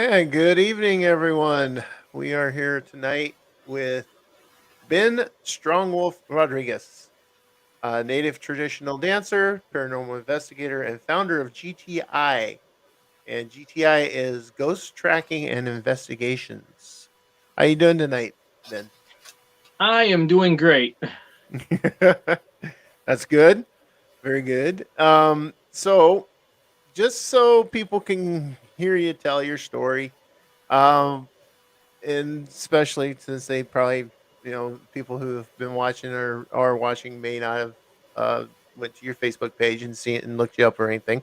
And good evening, everyone. We are here tonight with Ben Strongwolf Rodriguez, a native traditional dancer, paranormal investigator, and founder of GTI. And GTI is Ghost Tracking and Investigations. How you doing tonight, Ben? I am doing great. That's good. Very good. So just so people can hear you tell your story, um, and especially since they probably people who have been watching or are watching may not have uh went to your Facebook page and seen it and looked you up or anything.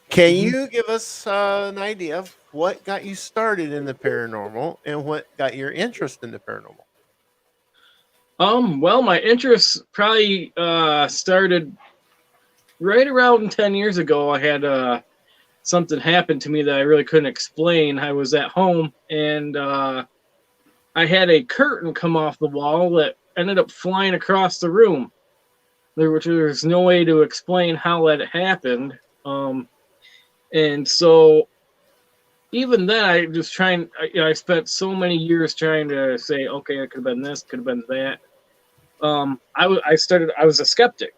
Can Mhm. you give us an idea of what got you started in the paranormal and what got your interest in the paranormal? Well, my interest probably started right around 10 years ago. I had something happen to me that I really couldn't explain. I was at home and I had a curtain come off the wall that ended up flying across the room. There's no way to explain how that happened. And so even then, I just trying. I spent so many years trying to say, okay, it could have been this, could have been that. I started. I was a skeptic.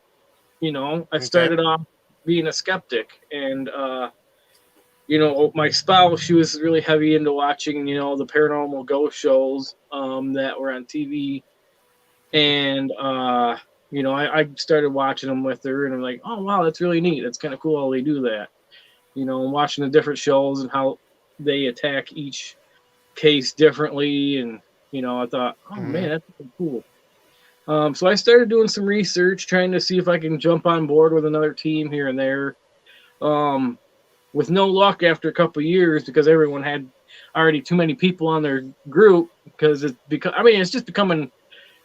I Okay. started off being a skeptic, and my spouse, she was really heavy into watching, the paranormal ghost shows that were on TV, and I started watching them with her, and I'm like, oh wow, that's really neat. That's kind of cool how they do that. And watching the different shows and how they attack each case differently, and I thought, oh Hmm. man, that's really cool. So I started doing some research, trying to see if I can jump on board with another team here and there. Um, with no luck after a couple of years because everyone had already too many people on their group it's just becoming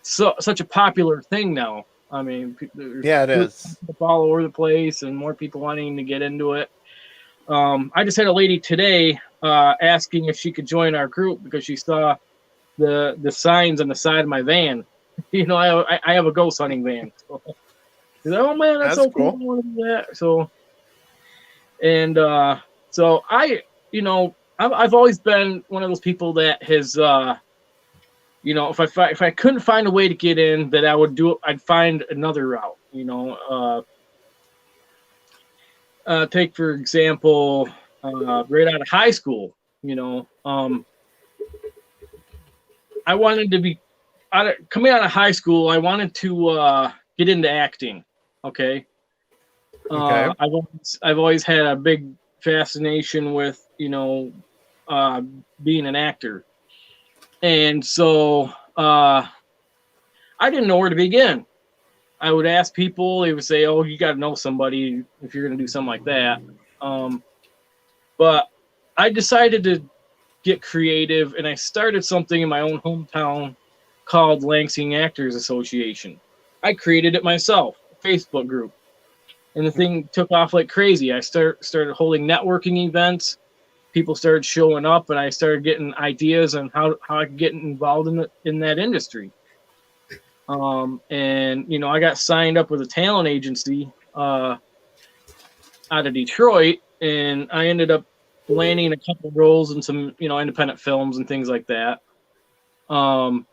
such a popular thing now. I mean, there's Yeah, it groups is. all over the place and more people wanting to get into it. I just had a lady today asking if she could join our group because she saw the signs on the side of my van. I have a ghost hunting van. So she's like, oh man, that's That's so cool. I cool. want to do that. And so I've always been one of those people that has if I couldn't find a way to get in, that I would do it. I'd find another route. Take for example, right out of high school. I wanted to be coming out of high school. I wanted to get into acting. Okay. Okay. I've always had a big fascination with uh, being an actor, and so I didn't know where to begin. I would ask people; they would say, "Oh, you got to know somebody if you're going to do something like that." Um, but I decided to get creative, and I started something in my own hometown called Lansing Actors Association. I created it myself, a Facebook group, and the thing took off like crazy. I started holding networking events. People started showing up, and I started getting ideas on how I could get involved in that industry. And I got signed up with a talent agency out of Detroit, and I ended up landing a couple roles in some independent films and things like that. Um,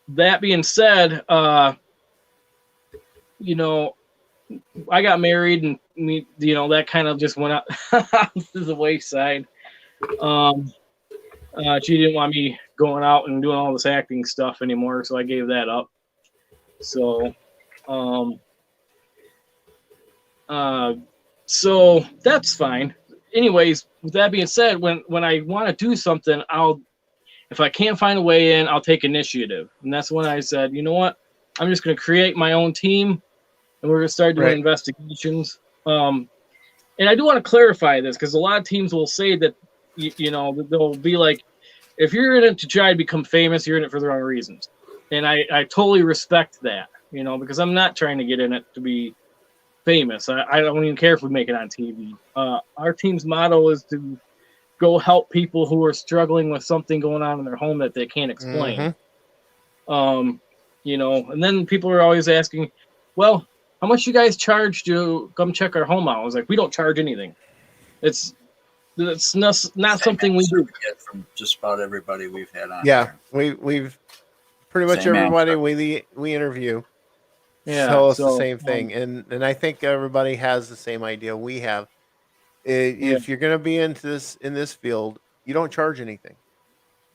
that being said, you know, I got married, and that kind of just went out to the wayside. Um, she didn't want me going out and doing all this acting stuff anymore, so I gave that up. So, um, uh, so that's fine. Anyways, with that being said, when I want to do something, I'll if I can't find a way in, I'll take initiative, and that's when I said, you know what, I'm just going to create my own team, and we're going to start doing Right. investigations. And I do want to clarify this because a lot of teams will say that they'll be like, if you're in it to try to become famous, you're in it for the wrong reasons. And I totally respect that, because I'm not trying to get in it to be famous. I don't even care if we make it on TV. Our team's motto is to go help people who are struggling with something going on in their home that they can't explain. Mm-hmm. Um, and then people are always asking, well, how much you guys charge to come check our home out? I was like, we don't charge anything. It's That's not Same something we answer do. we get from just about everybody we've had on Yeah, here. we've pretty much Same everybody answer. we interview Yeah. tell us the So same thing, and I think everybody has the same idea we have. yeah. If you're going to be into this in this field, you don't charge anything.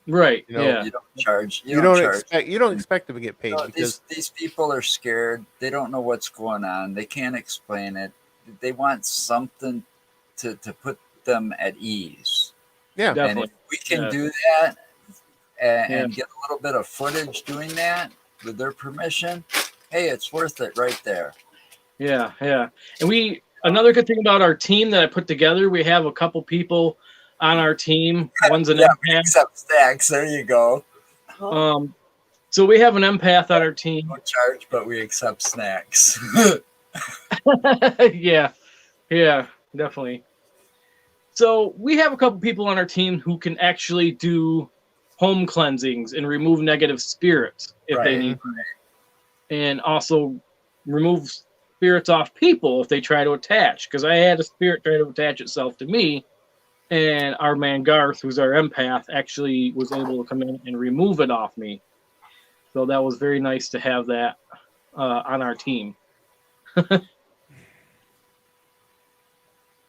Right. You know, Yeah. You don't charge. You you don't don't charge. expect to get paid No, because these people are scared. They don't know what's going on. They can't explain it. They want something to put them at ease. yeah, And if Definitely. we can Yeah. do that Yeah. and get a little bit of footage doing that with their permission, hey, it's worth it right there. Yeah. Yeah. And another good thing about our team that I put together, we have a couple people on our team. One's an Yeah, we empath. accept stacks. There you go. Um, so we have an empath on our team. No charge, but we accept snacks. Yeah. Yeah. Definitely. So we have a couple people on our team who can actually do home cleansings and remove negative spirits if they Right. need to, and also remove spirits off people if they try to attach. Because I had a spirit try to attach itself to me, and our man Garth, who's our empath, actually was able to come in and remove it off me. So that was very nice to have that on our team.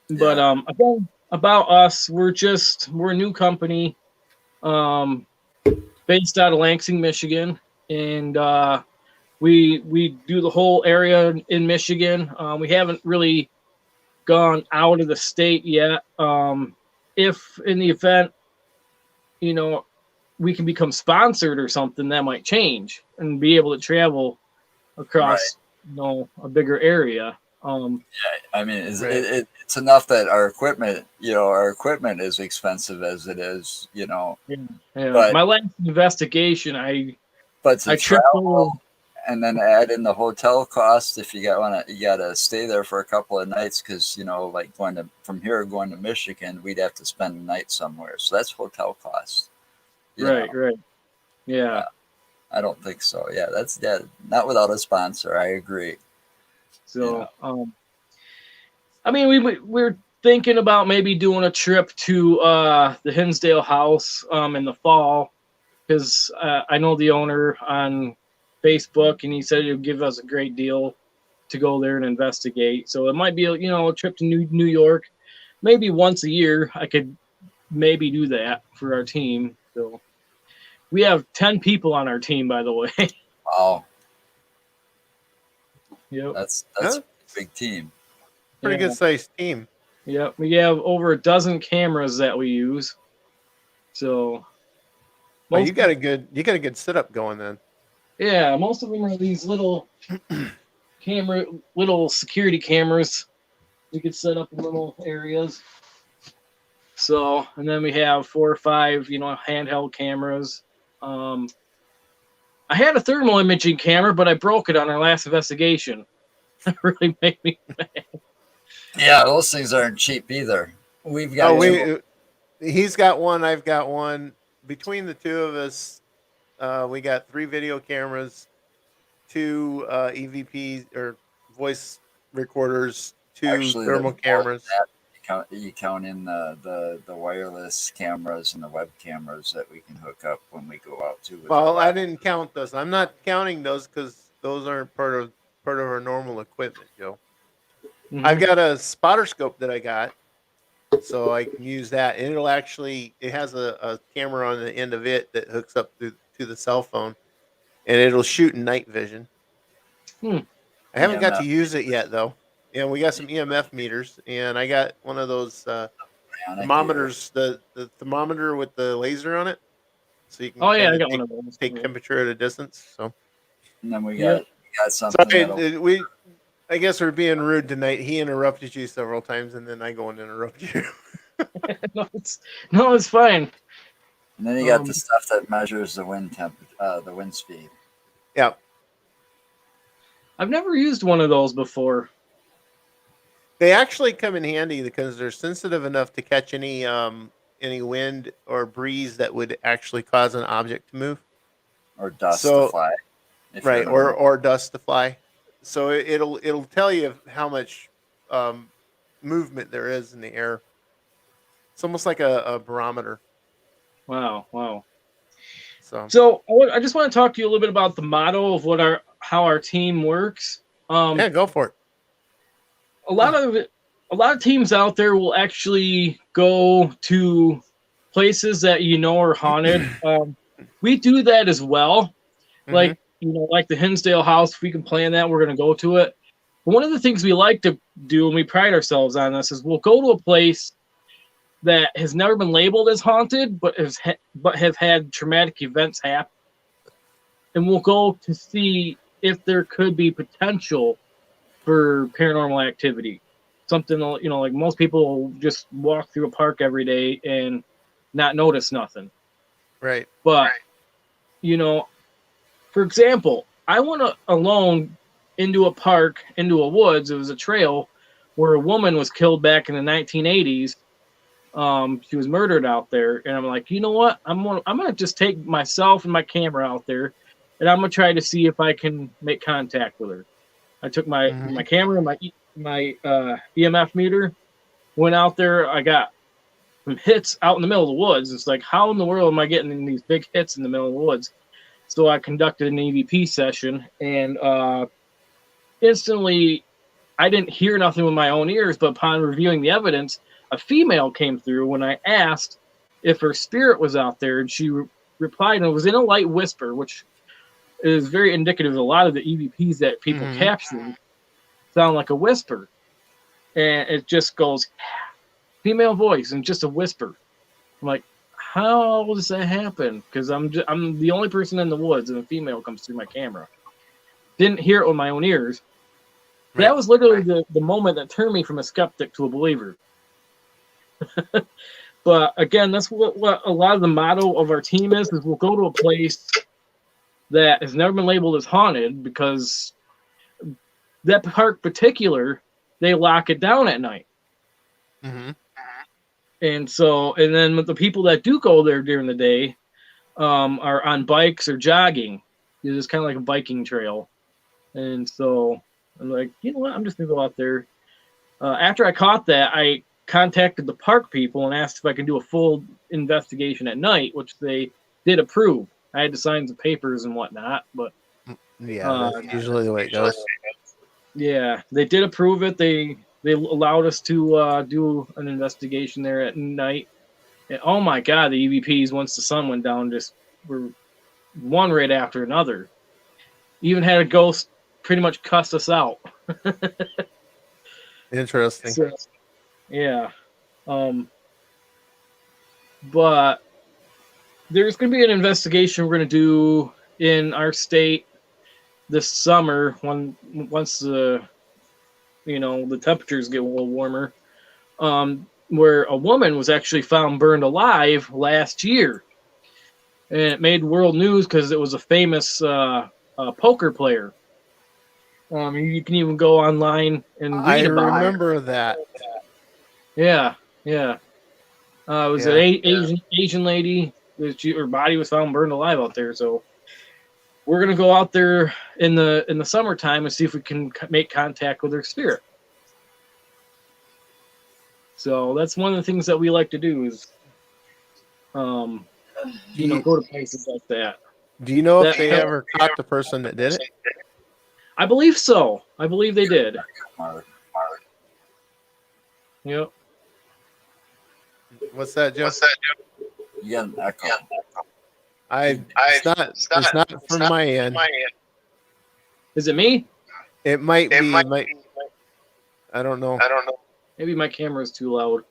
But Yeah. again, about us, we're a new company, based out of Lansing, Michigan, and we do the whole area in Michigan. We haven't really gone out of the state yet. If in the event, you know, we can become sponsored or something, that might change and be able to travel across, a bigger area. I mean, right. it's enough that our equipment, our equipment is expensive as it is, Yeah, yeah. but My last investigation, to I tripped over. travel and then add in the hotel cost if you gotta stay there for a couple of nights because like from here going to Michigan, we'd have to spend a night somewhere, so that's hotel cost. Right, right. Yeah. Yeah, I don't think so. Yeah, not without a sponsor. I agree. You know, So, I mean, we're thinking about maybe doing a trip to the Hinsdale House in the fall because I know the owner on Facebook and he said he'll give us a great deal to go there and investigate. So it might be a trip to New York, maybe once a year. I could maybe do that for our team. So we have 10 people on our team, by the way. wow, Yep. that's Huh? a big team. Pretty Yeah. good sized team. Yep. We have over a dozen cameras that we use. So Oh, most you got a good setup going then. yeah, most of them are these little little security cameras we could set up in little areas. So, and then we have 4 or 5, handheld cameras. Um, I had a thermal imaging camera, but I broke it on our last investigation. That really made me. Yeah, those things aren't cheap either. We've Oh, got two. he's got one, I've got one. Between the two of us, we got 3 video cameras, 2 EVPs or voice recorders, 2 Actually, there's thermal more than cameras. that. You count in the wireless cameras and the web cameras that we can hook up when we go out too with our Well, I laptop. didn't count those. I'm not counting those because those aren't part of our normal equipment, Joe. I've Mhm. got a spotter scope that I got, so I can use that. And it has a camera on the end of it that hooks up to the cell phone, and it'll shoot in night vision. Hmm. I haven't got to EMF use it yet though. And we got some EMF meters, and I got one of those ionic here, thermometers, the thermometer with the laser on it, so you can Oh yeah, kind I of got one of those. take Yeah. temperature at a distance. So, and then we got Yep. something sorry, that'll. I guess we're being rude tonight. He interrupted you several times, and then I go and interrupt you. No, it's fine. And then you got the Um, stuff that measures the wind speed. Yeah, I've never used one of those before. they actually come in handy because they're sensitive enough to catch any wind or breeze that would actually cause an object to move. Or dust to So fly if you're right, in a room. or dust to fly. So it'll tell you how much um, movement there is in the air. It's almost like a barometer. Wow. So So I just want to talk to you a little bit about the motto of how our team works. yeah, go for it. A lot of teams out there will actually go to places that are haunted. We do that as well. Like like the Hinsdale house, if we can plan that, we're going to go to it. But one of the things we like to do, and we pride ourselves on this, is we'll go to a place that has never been labeled as haunted, but have had traumatic events happen, and we'll go to see if there could be potential for paranormal activity. Something, like most people will just walk through a park every day and not notice nothing. Right. But for example, I went alone into a park, into a woods. It was a trail where a woman was killed back in the 1980s. She was murdered out there, and I'm like, you know what? I'm gonna just take myself and my camera out there, and I'm gonna try to see if I can make contact with her. I took my camera and my EMF meter, went out there. I got some hits out in the middle of the woods. It's like, how in the world am I getting these big hits in the middle of the woods? So I conducted an EVP session, and instantly, I didn't hear nothing with my own ears, but upon reviewing the evidence, a female came through when I asked if her spirit was out there, and she replied, and it was in a light whisper, which is very indicative of a lot of the EVPs that people capture sound like a whisper. And it just goes, female voice, and just a whisper. I'm like, how does that happen? Because I'm the only person in the woods, and a female comes through my camera. Didn't hear it with my own ears. Right. That was literally the moment that turned me from a skeptic to a believer. But again, that's what a lot of the motto of our team is we'll go to a place that has never been labeled as haunted, because that park particular, they lock it down at night. And then with the people that do go there during the day are on bikes or jogging. It's kind of like a biking trail. And so I'm like, you know what? I'm just going to go out there. After I caught that, I contacted the park people and asked if I could do a full investigation at night, which they did approve. I had to sign some papers and whatnot, but yeah, that's usually the way it goes. Yeah, they did approve it. They allowed us to do an investigation there at night. And oh my God, the EVPs, once the sun went down, just were one right after another. Even had a ghost pretty much cuss us out. Interesting. So, yeah. But there's going to be an investigation we're going to do in our state this summer once the temperatures get a little warmer, where a woman was actually found burned alive last year. And it made world news because it was a famous poker player. You can even go online and read about it. I remember that. Yeah. It was an Asian lady. Her body was found burned alive out there. So we're going to go out there in the summertime and see if we can make contact with her spirit. So that's one of the things that we like to do is, go to places like that. Do you know if they ever caught the person that did it? I believe so. I believe they did. Yep. What's that, Joe? Yeah, echo. It's not from my end. Is it me? It might be. I don't know. Maybe my camera is too loud.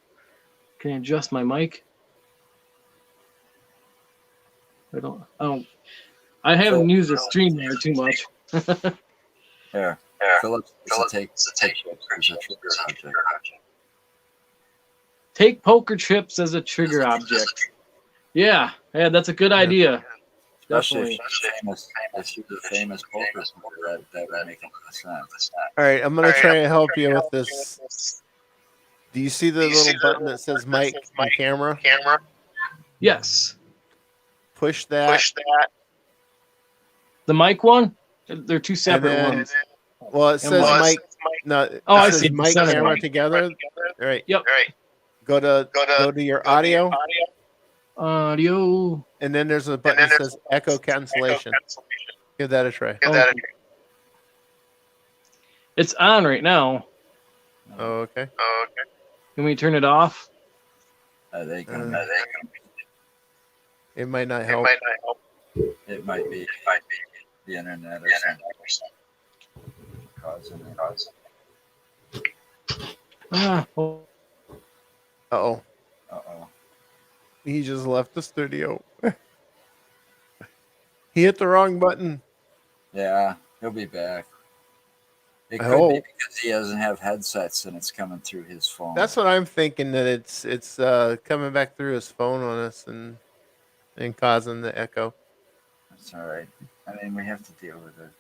Can I adjust my mic? I haven't used the stream there too much. Here. Phillips take poker chips as a trigger object. Yeah, that's a good idea. Especially if you're the famous poker player, that would make a lot of sense. All right, I'm going to try and help you with this. Do you see the little button that says mic and camera? Yes. Push that. The mic one? They're two separate ones. Well, it says mic. No, I see. Mic and camera together. All right. Yep. go to your audio, Audio. and then there's a button that says echo cancellation. Give that a try. Oh, it's on right now. Oh, okay. Can we turn it off? They can, It might not help. it might be the internet or something causing it. Oh, Uh-oh. Uh-oh. He just left the studio. He hit the wrong button. Yeah, he'll be back. It I could be hope. because he doesn't have headsets and it's coming through his phone. That's what I'm thinking, that it's coming back through his phone on us and causing the echo. That's all right. I mean, we have to deal with it.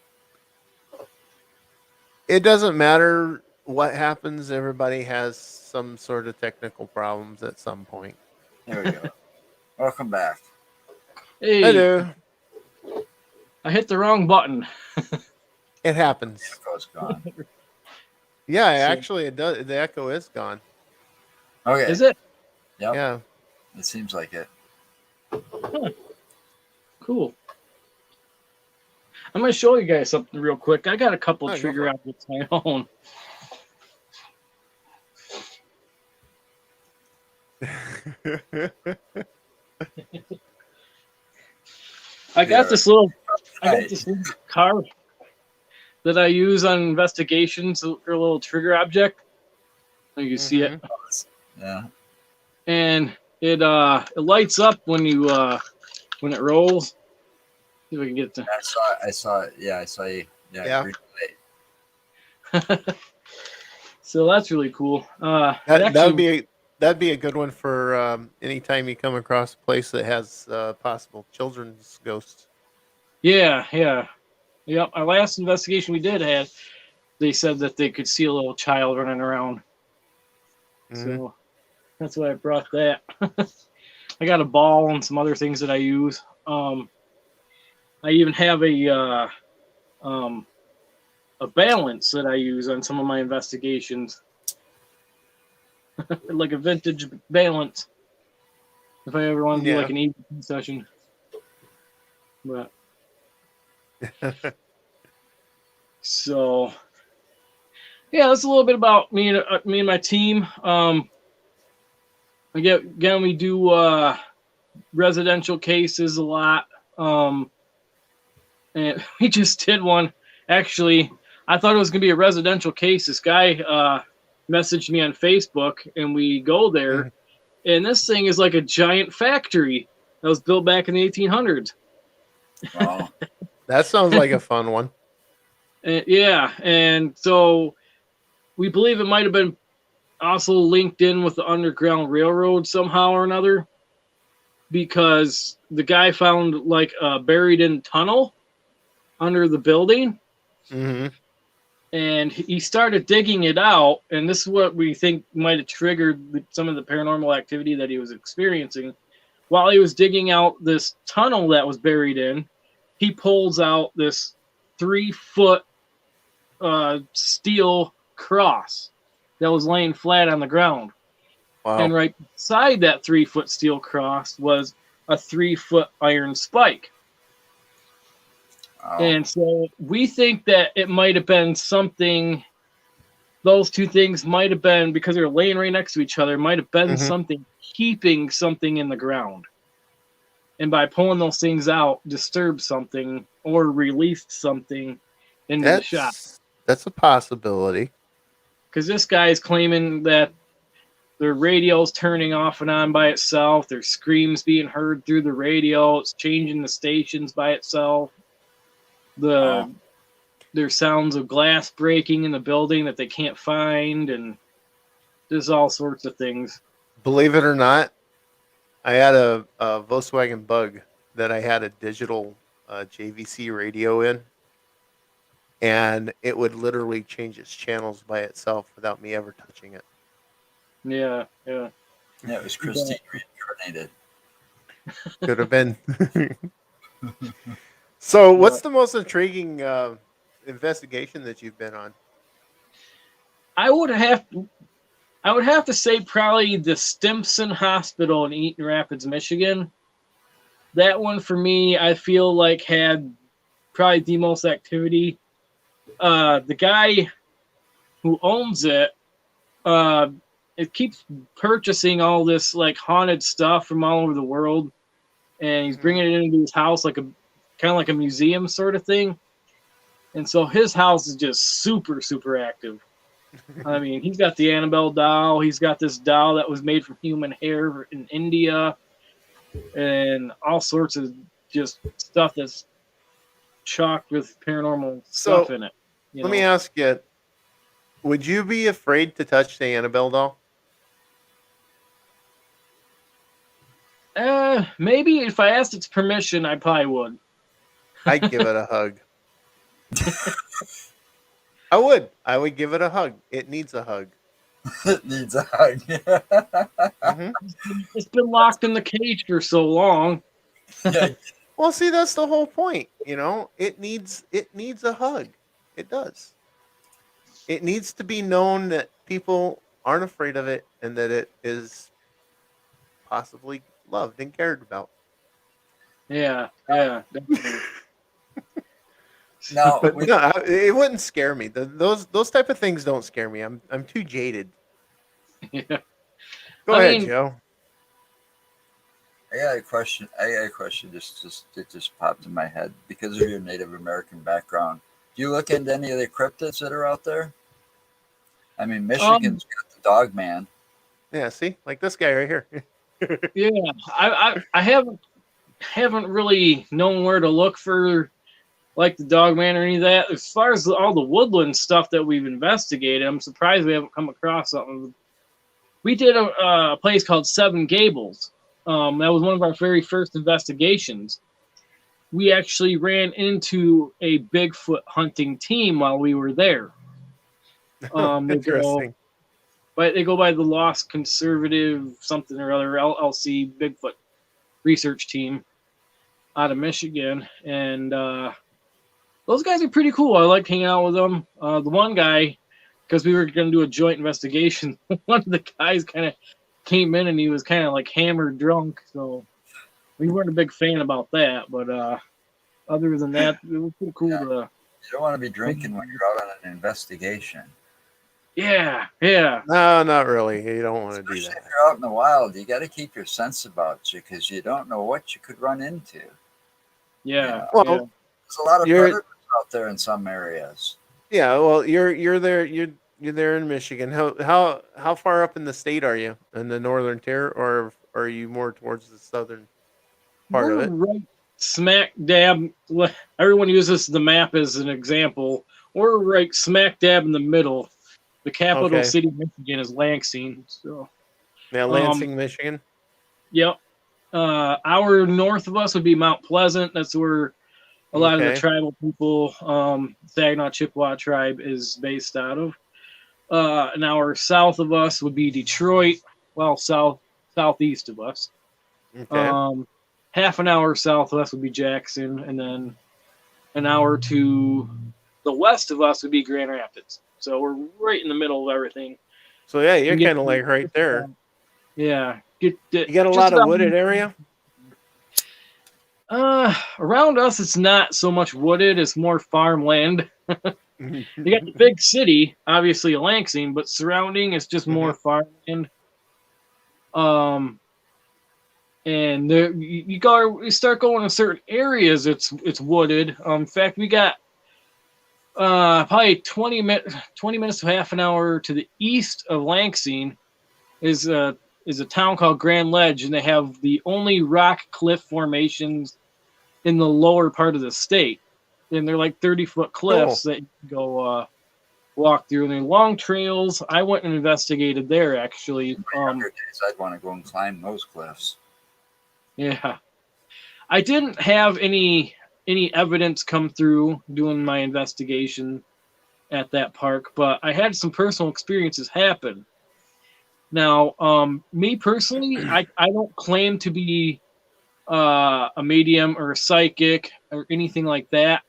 It doesn't matter what happens. Everybody has some sort of technical problems at some point. There we go. Welcome back. hey, Hello. I hit the wrong button. It happens. The echo's gone. Yeah, So- actually, it does. The echo is gone. Okay. Is it? Yep. Yeah. It seems like it. Cool. I'm going to show you guys something real quick. I got a couple Oh, of go trigger for it. objects of my own. I got this little card that I use on investigations for a little trigger object. You can see it, Yeah. and it lights up when you when it rolls. See if I can get to. I saw it. Yeah, I saw you. Yeah. Yeah. green light. So that's really cool. That'd be a good one for anytime you come across a place that has possible children's ghosts. Yeah. Yep. Our last investigation we did had, they said that they could see a little child running around. Mhm. So that's why I brought that. I got a ball and some other things that I use. I even have a balance that I use on some of my investigations, like a vintage balance. If I ever want to do Yeah. like an evening session, but so yeah, that's a little bit about me and my team. Again, we do residential cases a lot. And we just did one. Actually, I thought it was going to be a residential case. This guy messaged me on Facebook, and we go there, and this thing is like a giant factory that was built back in the 1800s. Wow. That sounds like a fun one. Yeah, and so we believe it might have been also linked in with the Underground Railroad somehow or another, because the guy found like a buried in tunnel under the building, Mm-hmm. and he started digging it out, and this is what we think might have triggered some of the paranormal activity that he was experiencing. While he was digging out this tunnel that was buried in, he pulls out this 3-foot steel cross that was laying flat on the ground. Wow. And right beside that 3-foot steel cross was a 3-foot iron spike. Wow. And so we think that it might have been something, those two things might have been, because they were laying right next to each other, might have been something keeping something in the ground. And by pulling those things out, disturbed something or released something into the shop. That's a possibility. Because this guy is claiming that the radio's turning off and on by itself. There's screams being heard through the radio. It's changing the stations by itself. There's sounds of glass breaking in the building that they can't find, and there's all sorts of things. Believe it or not, I had a Volkswagen Bug that I had a digital JVC radio in, and it would literally change its channels by itself without me ever touching it. Yeah. Yeah, it was Christine reincarnated. Could have been. So, what's the most intriguing investigation that you've been on? I would have I would have to say probably the Stimson Hospital in Eaton Rapids, Michigan. That one for me, I feel like had probably the most activity. The guy who owns it, it keeps purchasing all this like haunted stuff from all over the world, and he's bringing it into his house like a kind of like a museum sort of thing. And so his house is just super, super active. I mean, he's got the Annabelle doll. He's got this doll that was made from human hair in India, and all sorts of just stuff that's chocked with paranormal stuff in it. Let me ask you: would you be afraid to touch the Annabelle doll? Maybe if I asked its permission, I probably would. I'd give it a hug. I would. I would give it a hug. It needs a hug. It needs a hug. Mm-hmm. It's been locked in the cage for so long. Well, see, that's the whole point. You know, it needs a hug. It does. It needs to be known that people aren't afraid of it and that it is possibly loved and cared about. Yeah, definitely. No, But no, it wouldn't scare me. Those type of things don't scare me. I'm too jaded. Yeah. Go ahead, Joe. I got a question. It just popped in my head because of your Native American background. Do you look into any of the cryptids that are out there? I mean, Michigan's got the Dog Man. Yeah, see, like this guy right here. Yeah, I haven't really known where to look for like the Dogman or any of that. As far as all the woodland stuff that we've investigated, I'm surprised we haven't come across something. We did a place called Seven Gables. That was one of our very first investigations. We actually ran into a Bigfoot hunting team while we were there. Interesting. They go by the Lost Conservative something or other LLC Bigfoot research team out of Michigan, and those guys are pretty cool. I like hanging out with them. The one guy, because we were going to do a joint investigation, one of the guys kind of came in and he was kind of like hammered drunk, so we weren't a big fan about that. But other than that, it was pretty cool. Yeah. You don't want to be drinking when you're out on an investigation. Yeah. No, not really. You don't want to do that. If you're out in the wild, you got to keep your sense about you because you don't know what you could run into. Yeah. Well, there's a lot of predators out there in some areas. Yeah, well, you're there. You're there in Michigan. How far up in the state are you? In the northern tier, or are you more towards the southern part of it? Right smack dab. Everyone uses the map as an example. We're right smack dab in the middle. The capital city of Michigan is Lansing. So, yeah, Lansing, Michigan. Yep. Our north of us would be Mount Pleasant. That's where a lot of the tribal people, Saginaw Chippewa tribe, is based out of. An hour south of us would be Detroit. Well, southeast of us. Okay. Half an hour south of us would be Jackson, and then an hour to the west of us would be Grand Rapids. So we're right in the middle of everything. So yeah, you're kind of like right there. Yeah. You got a lot of wooded area? Around us, it's not so much wooded. It's more farmland. You got the big city, obviously Lansing, but surrounding it's just more farmland. And there, you start going to certain areas. It's wooded. In fact, we got probably 20 minutes to half an hour to the east of Lansing is a town called Grand Ledge, and they have the only rock cliff formations in the lower part of the state. And they're like 30-foot cliffs that you can go walk through. And they're long trails. I went and investigated there, actually. In my younger days, I'd want to go and climb those cliffs. Yeah. I didn't have any evidence come through doing my investigation at that park, but I had some personal experiences happen. Now, me personally, I don't claim to be a medium or a psychic or anything like that,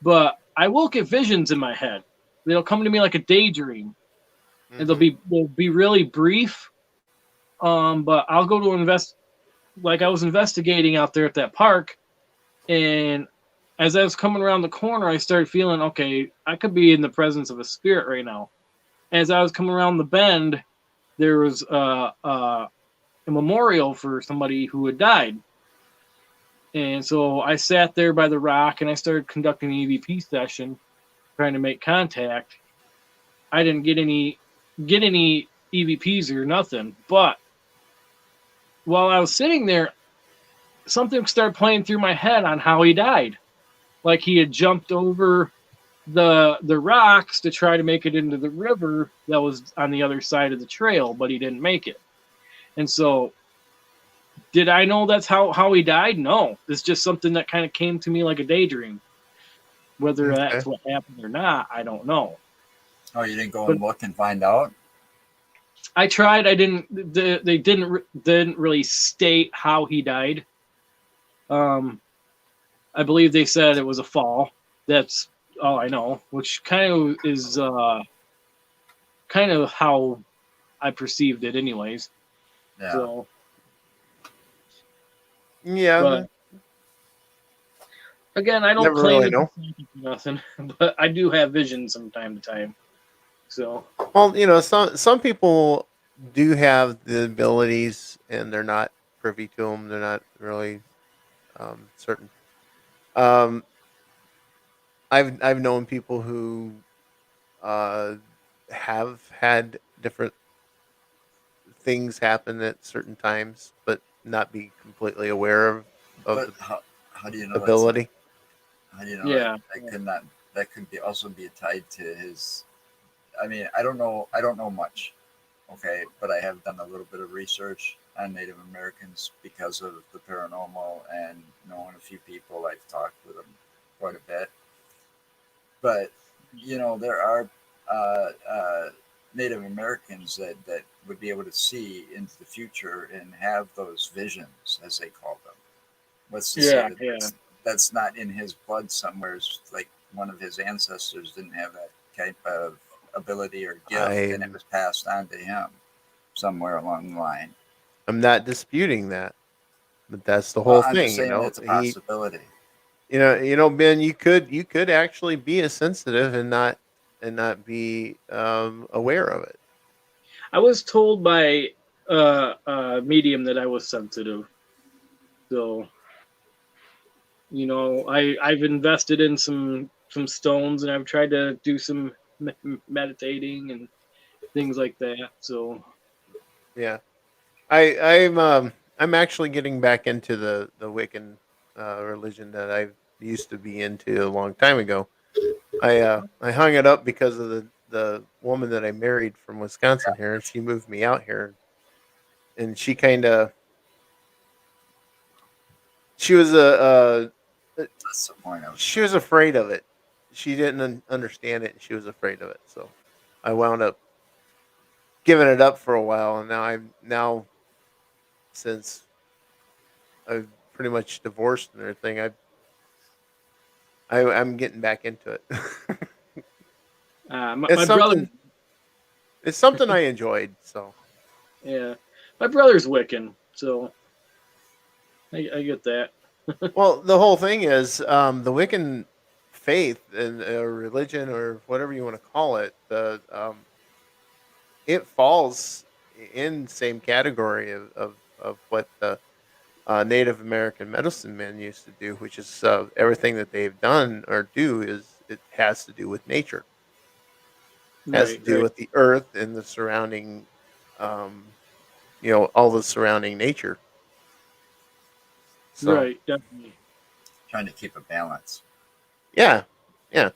but I will get visions in my head. They'll come to me like a daydream. and Mm-hmm. they'll be really brief. But I'll go to invest like I was investigating out there at that park, and as I was coming around the corner, I started feeling okay. I could be in the presence of a spirit right now. As I was coming around the bend, there was a memorial for somebody who had died. And so I sat there by the rock and I started conducting an EVP session, trying to make contact. I didn't get any EVPs or nothing. But while I was sitting there, something started playing through my head on how he died. Like he had jumped over the rocks to try to make it into the river that was on the other side of the trail, but he didn't make it. And so did I know that's how he died? No. It's just something that kind of came to me like a daydream. Whether Okay. that's what happened or not, I don't know. Oh, you didn't go But and look and find out? I tried. I didn't. They didn't really state how he died. Um, I believe they said it was a fall. That's all I know, which kind of is kind of how I perceived it, anyways. Yeah. So, Yeah. but again, I don't Never claim really to be know. psychic or nothing, but I do have visions from time to time. So, Well, some people do have the abilities, and they're not privy to them. They're not really certain. Um, I've known people who uh, have had different things happen at certain times, but not be completely aware of But the how do you know that's not? ability. How do you know that yeah, that could not? That could be also be tied to his. I mean, I don't know. I don't know much. Okay, but I have done a little bit of research on Native Americans because of the paranormal and knowing a few people. I've talked with them quite a bit. But there are Native Americans that would be able to see into the future and have those visions, as they call them. What's to say yeah, that yeah. that's not in his blood somewhere? Like one of his ancestors didn't have that type of ability or gift, and it I'm was passed on to him somewhere along the line. I'm not disputing that, but that's the Well, whole I'm just thing. saying it's a He, possibility. Ben, you could actually be a sensitive and not be aware of it. I was told by a medium that I was sensitive. So, I've invested in some stones and I've tried to do some meditating and things like that. So, Yeah. I'm actually getting back into the Wiccan religion that I used to be into a long time ago. I hung it up because of the woman that I married from Wisconsin here, and she moved me out here, and she was That's the point I was she trying was to. afraid of it. She didn't understand it, and she was afraid of it. So I wound up giving it up for a while, and now since I've pretty much divorced and everything, I'm getting back into it. it's my brother, something it's something I enjoyed. So yeah, my brother's Wiccan. So I get that. well, the whole thing is the Wiccan faith and religion or whatever you want to call it. It falls in the same category of what the Native American medicine men used to do, which is everything that they've done or do is it has to do with nature, has to Right, do right, with the earth and the surrounding, um, all the surrounding nature. So right, definitely. Trying to keep a balance. yeah, yeah,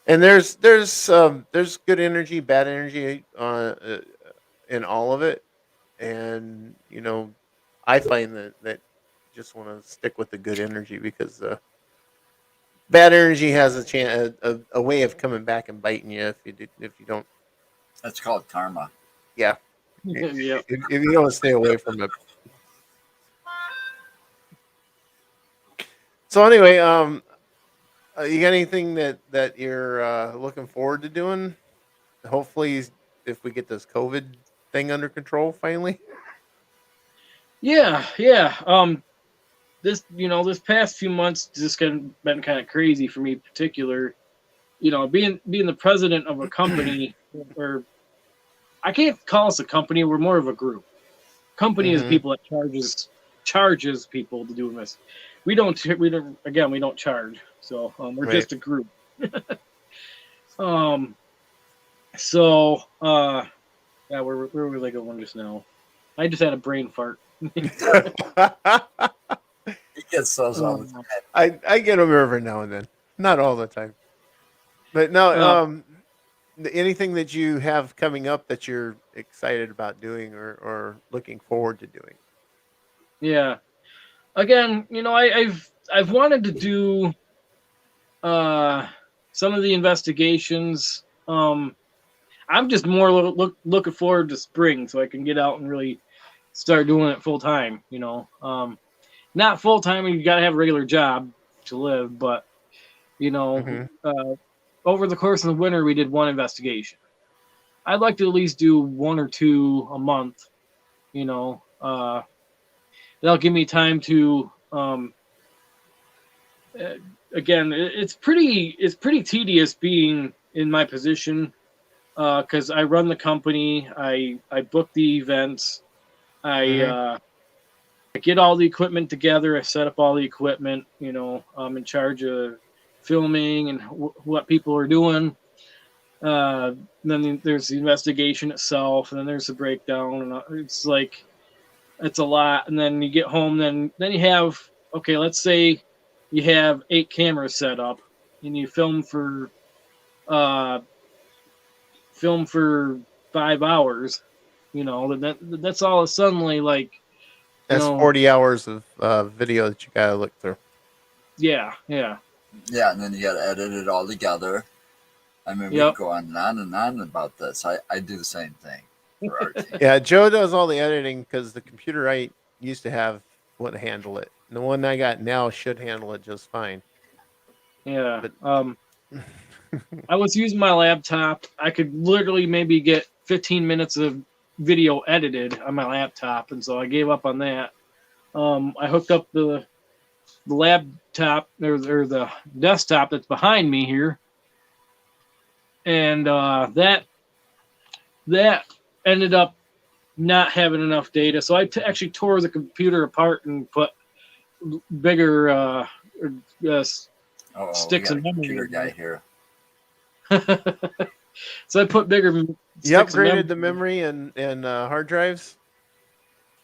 and there's good energy, bad energy in all of it, and I find that just want to stick with the good energy because bad energy has a chance, a way of coming back and biting you if you don't. That's called karma. Yeah, Yep. if you don't stay away from it. So anyway, you got anything that you're looking forward to doing? Hopefully, if we get this COVID thing under control finally. Yeah, yeah. This past few months just been kind of crazy for me, in particular. Being the president of a company, or I can't call us a company. We're more of a group. Company is Hmm. people that charges people to do this. We don't charge. So we're Right. just a group. Um. So yeah, where was I going just now? I just had a brain fart. He gets those all the Um, time. I get them every now and then, not all the time. But no, uh, anything that you have coming up that you're excited about doing or looking forward to doing. yeah. Again, I've wanted to do uh some of the investigations. I'm just more looking forward to spring so I can get out and really start doing it full time. Not full time. You got to have a regular job to live, but you know, Hmm. uh, over the course of the winter, we did one investigation. I'd like to at least do one or two a month. You know, that'll give me time to. Uh, Again, it's pretty tedious being in my position because I run the company, I book the events, Hmm. I get all the equipment together, I set up all the equipment. I'm in charge of filming and what people are doing. Then there's the investigation itself, and then there's the breakdown, and it's like it's a lot. And then you get home, then you have, okay, let's say you have 8 cameras set up, and you uh film for 5 hours. That's all suddenly like you That's know 40 hours of video that you gotta look through. yeah, yeah, Yeah, and then you got to edit it all together. I mean, we could yep, go on and on about this. I do the same thing for our team. Yeah, Joe does all the editing because the computer I used to have wouldn't handle it. And the one I got now should handle it just fine. yeah. But I was using my laptop. I could literally maybe get 15 minutes of video edited on my laptop, and so I gave up on that. I hooked up the laptop or the desktop that's behind me here, and that ended up not having enough data. So I actually tore the computer apart and put bigger uh, Oh, we sticks got a of memory computer in guy here. there. So I put bigger you sticks of memory. upgraded the memory and hard drives.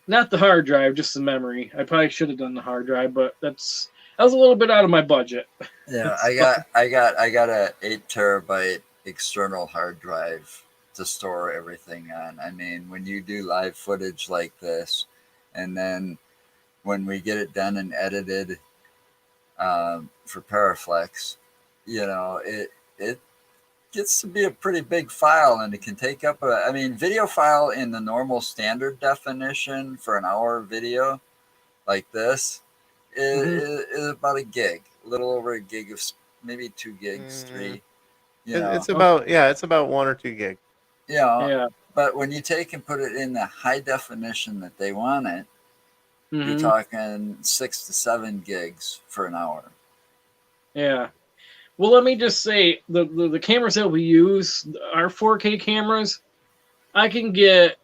Not the hard drive, just the memory. I probably should have done the hard drive, but that was a little bit out of my budget. Yeah, So, I got a 8 terabyte external hard drive to store everything on. I mean, when you do live footage like this, and then when we get it done and edited for Paraflex, it gets to be a pretty big file, and it can take up I mean, video file in the normal standard definition for an hour video like this mhm. is about a gig, a little over a gig of maybe 2 gigs, Mm, three, you know, it's about Okay. yeah, it's about 1 or 2 gig. you know. Yeah. But when you take and put it in the high definition that they want it, you're Hmm. talking 6 to 7 gigs for an hour. Yeah. Well, let me just say the cameras that we use are 4K cameras. I can get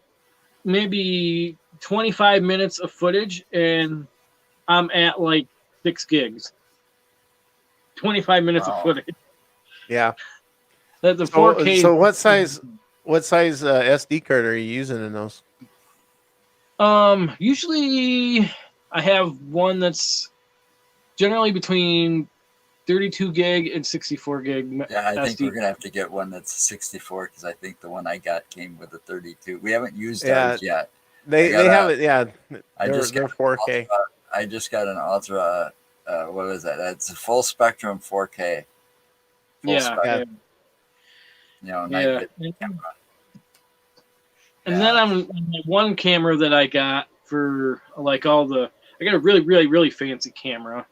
maybe 25 minutes of footage, and I'm at like 6 gigs. 25 minutes of Wow. footage. Yeah. That the So 4K. so what size SD card are you using in those? Usually I have one that's generally between 32 gig and 64 gig Yeah, I think we're SD. gonna have to get one that's 64 because I think the one I got came with a 32. We haven't used Yeah, ours yet. I they got have a it. Yeah, I they're just got they're an 4K. ultra. I just got an ultra. What is that? It's a full spectrum 4K, full Yeah, spec. Yeah, yeah, Night yeah. vision camera. And then Yeah. on the one camera that I got for like I got a really, really, really fancy camera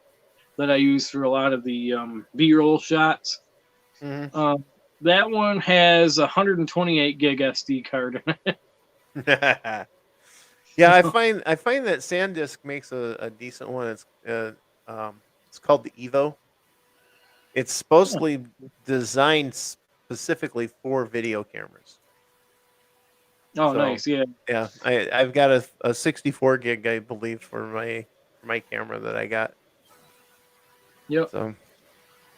that I use for a lot of the B-roll shots. hmm Um, That one has a 128 gig SD card in it. Yeah, I find that SanDisk makes a decent one. It's called the Evo. It's supposedly designed specifically for video cameras. Oh, So nice. Yeah. yeah, I've got a 64 gig, I believe, for my camera that I got. Yep. So And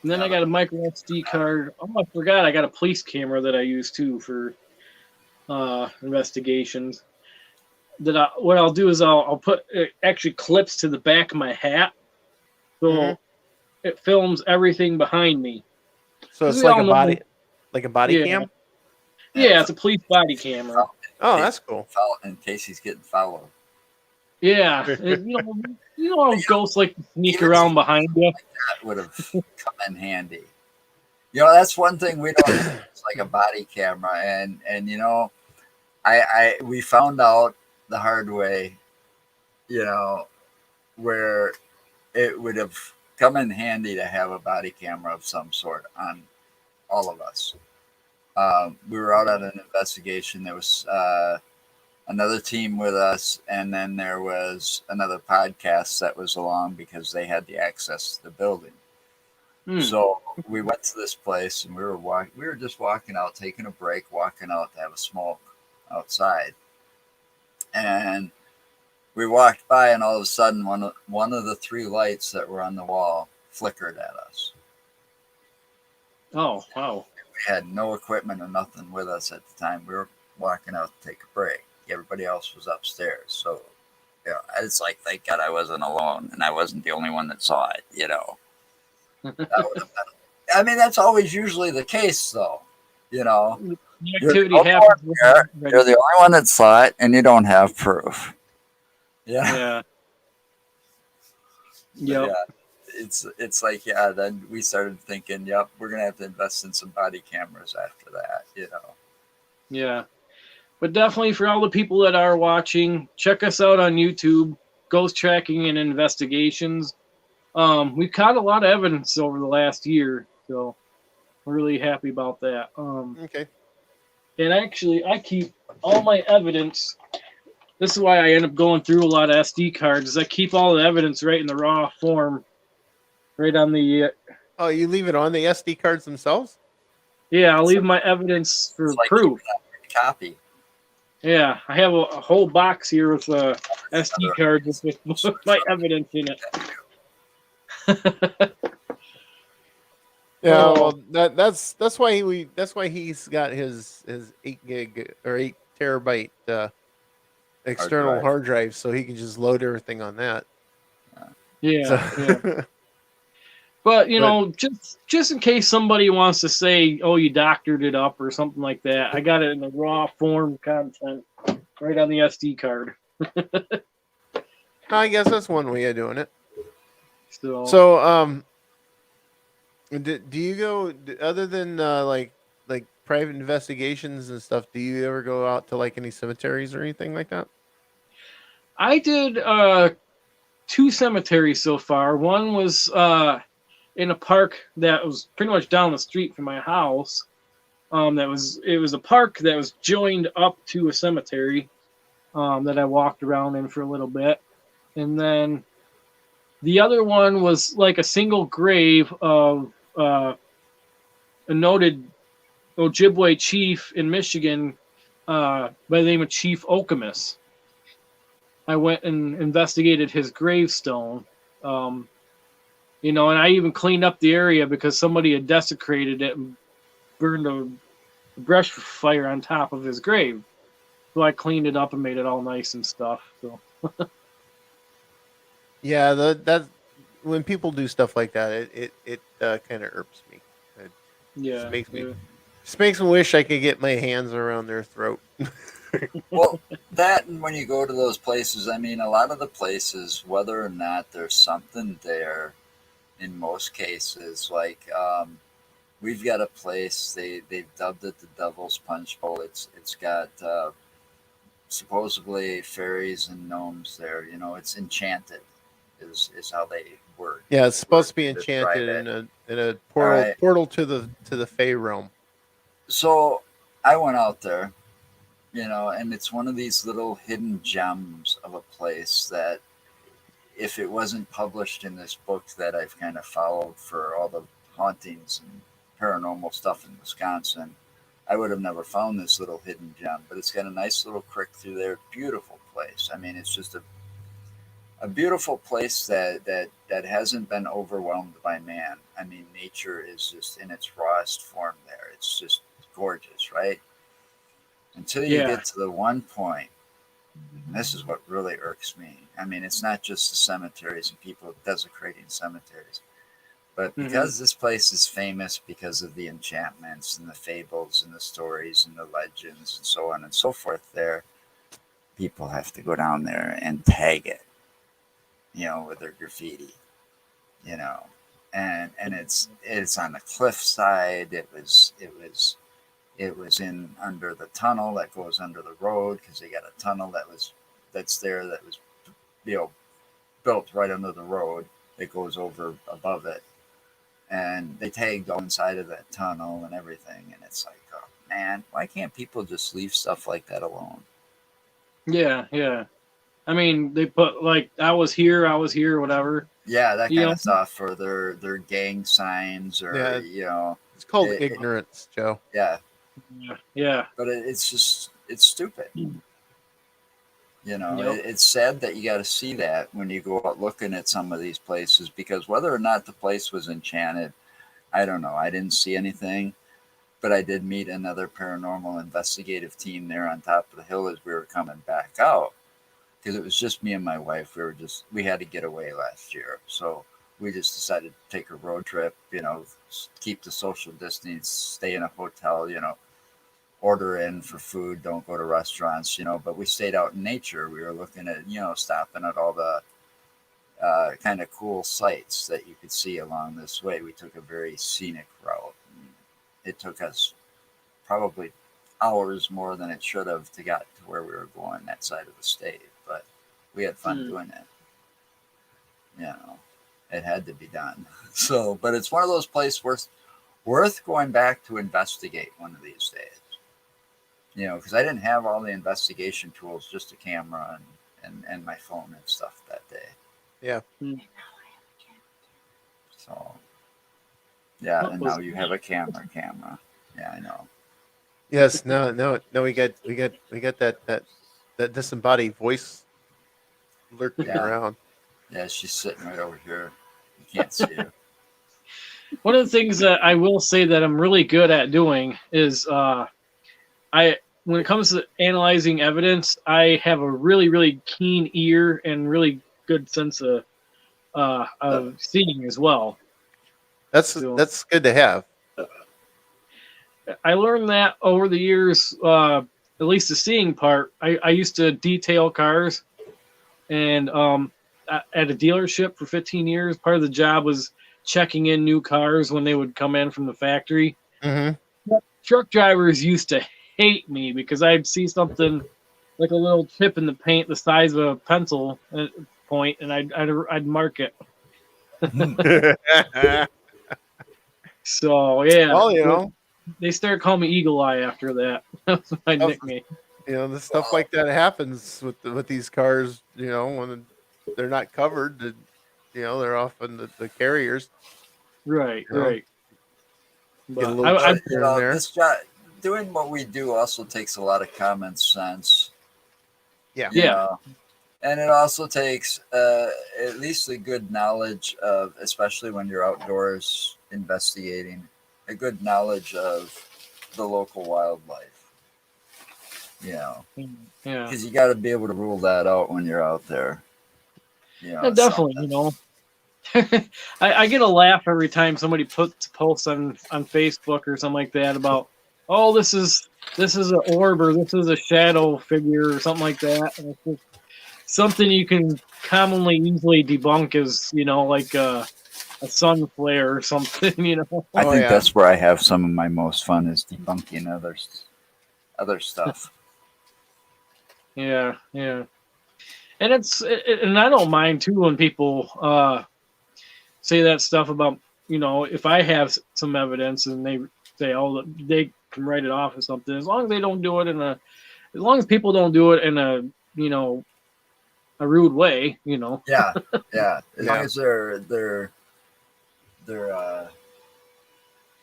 then Yeah, I got a micro SD card. Oh, I forgot I got a police camera that I use too for investigations. What I'll do is I'll put it actually clips to the back of my hat, mhm. so it films everything behind me. So Because it's we all know, like a body yeah, cam. yeah. yeah, it's a police body camera. Oh, In case, that's cool. in case he's getting followed. Yeah, you know how ghosts like to sneak Even around behind you. that would have come in handy. That's one thing we don't have. It's like a body camera, and we found out the hard way. You know, where it would have come in handy to have a body camera of some sort on all of us. We were out on an investigation. There was another team with us, and then there was another podcast that was along because they had the access to the building. Hmm. So we went to this place, and we were just walking out, taking a break, walking out to have a smoke outside, and we walked by, and all of a sudden, one of the three lights that were on the wall flickered at us. Oh, wow. We had no equipment or nothing with us at the time. We were walking out to take a break. Everybody else was upstairs. So, it's like, thank God I wasn't alone and I wasn't the only one that saw it, That would have been, I mean, that's always usually the case, though. The You're the activity only one happens. there, you're the only one that saw it, and you don't have proof. Yeah. Yeah. But Yep. yeah, it's like, then we started thinking, yep, we're gonna have to invest in some body cameras after that. Yeah. But definitely for all the people that are watching, check us out on YouTube, Ghost Tracking and Investigations. We've caught a lot of evidence over the last year, so we're really happy about that. Okay. And actually, I keep all my evidence. This is why I end up going through a lot of SD cards. Is I keep all the evidence right in the raw form, right on the. Oh, you leave it on the SD cards themselves? Yeah, I'll leave my evidence for It's like proof. keeping a copy. Yeah, I have a whole box here with SD cards with my evidence in it. Yeah, Oh. well, that's why he's got his 8 gig or 8 terabyte external hard drive, so he can just load everything on that. Yeah, So, yeah. But just in case somebody wants to say, "Oh, you doctored it up" or something like that, I got it in the raw form content right on the SD card. I guess that's one way of doing it. So, So, do you go other than like private investigations and stuff? Do you ever go out to like any cemeteries or anything like that? I did 2 cemeteries so far. One was in a park that was pretty much down the street from my house. It was a park that was joined up to a cemetery that I walked around in for a little bit, and then the other one was like a single grave of a noted Ojibwe chief in Michigan by the name of Chief Okamus. I went and investigated his gravestone. And I even cleaned up the area because somebody had desecrated it and burned a brush fire on top of his grave. So I cleaned it up and made it all nice and stuff. So Yeah, that when people do stuff like that, it kind of irks me. It just yeah, makes me yeah. just makes me wish I could get my hands around their throat. Well, that and when you go to those places, I mean, a lot of the places, whether or not there's something there, in most cases, like we've got a place they've dubbed it the Devil's Punch Bowl. It's got supposedly fairies and gnomes there. It's enchanted, is how they Yeah, it's supposed to be describe enchanted it. in a All right. portal to the Fey realm. So I went out there, and it's one of these little hidden gems of a place that if it wasn't published in this book that I've kind of followed for all the hauntings and paranormal stuff in Wisconsin, I would have never found this little hidden gem. But it's got a nice little creek through there. Beautiful place. I mean, it's just a beautiful place that hasn't been overwhelmed by man. I mean, nature is just in its rawest form there. It's just gorgeous, right? Until you Yeah. get to the one point, and this is what really irks me. I mean, it's not just the cemeteries and people desecrating cemeteries, but because this place is famous because of the enchantments and the fables and the stories and the legends and so on and so forth, there, people have to go down there and tag it, with their graffiti, you know, and it's on the cliffside. It was in under the tunnel that goes under the road because they got a tunnel that's there that was built right under the road that goes over above it, and they tagged all inside of that tunnel and everything, and it's like, oh man, why can't people just leave stuff like that alone? Yeah, yeah. I mean, they put like I was here, whatever. Yeah, that You kind know, of stuff, or their gang signs, or Yeah. It's called it, ignorance, Joe. yeah, yeah. but it's stupid. Yep. It's sad that you got to see that when you go out looking at some of these places, because whether or not the place was enchanted, I don't know. I didn't see anything, but I did meet another paranormal investigative team there on top of the hill as we were coming back out, because it was just me and my wife. We had to get away last year, so we just decided to take a road trip. Keep the social distance, stay in a hotel. Order in for food, don't go to restaurants. But we stayed out in nature. We were looking at stopping at all the kind of cool sights that you could see along this way. We took a very scenic route. It took us probably hours more than it should have to get to where we were going, that side of the state, but we had fun doing it. It had to be done. So, but it's one of those places worth going back to investigate one of these days. Because I didn't have all the investigation tools, just a camera and my phone and stuff that day. Yeah. So, yeah, and now you have a camera. Yeah, I know. Yes. No. We got that disembodied voice lurking around. Yeah, she's sitting right over here. You can't see her. One of the things that I will say that I'm really good at doing is when it comes to analyzing evidence, I have a really, really keen ear and really good sense of seeing as well. That's good to have. I learned that over the years, at least the seeing part. I used to detail cars, and at a dealership for 15 years. Part of the job was checking in new cars when they would come in from the factory. Mm-hmm. Truck drivers used to hate me because I'd see something like a little chip in the paint the size of a pencil point, and I'd mark it. So yeah, well, they started calling me Eagle Eye after that. That's my nickname. The stuff like that happens with these cars. When they're not covered, they're often the carriers. Right. But this job, doing what we do also takes a lot of common sense. Yeah. And it also takes at least a good knowledge of, especially when you're outdoors investigating, a good knowledge of the local wildlife. Yeah. Because you got to be able to rule that out when you're out there. Definitely. I get a laugh every time somebody posts on Facebook or something like that about, oh, this is an orb or this is a shadow figure or something like that. And it's just something you can commonly easily debunk as like a sun flare or something. I think that's where I have some of my most fun, is debunking other stuff. Yeah. And and I don't mind too when people say that stuff about, if I have some evidence and they say, oh, they can write it off as something. As long as they don't do it as long as people don't do it in a a rude way, Yeah, yeah. As long Yeah. as they're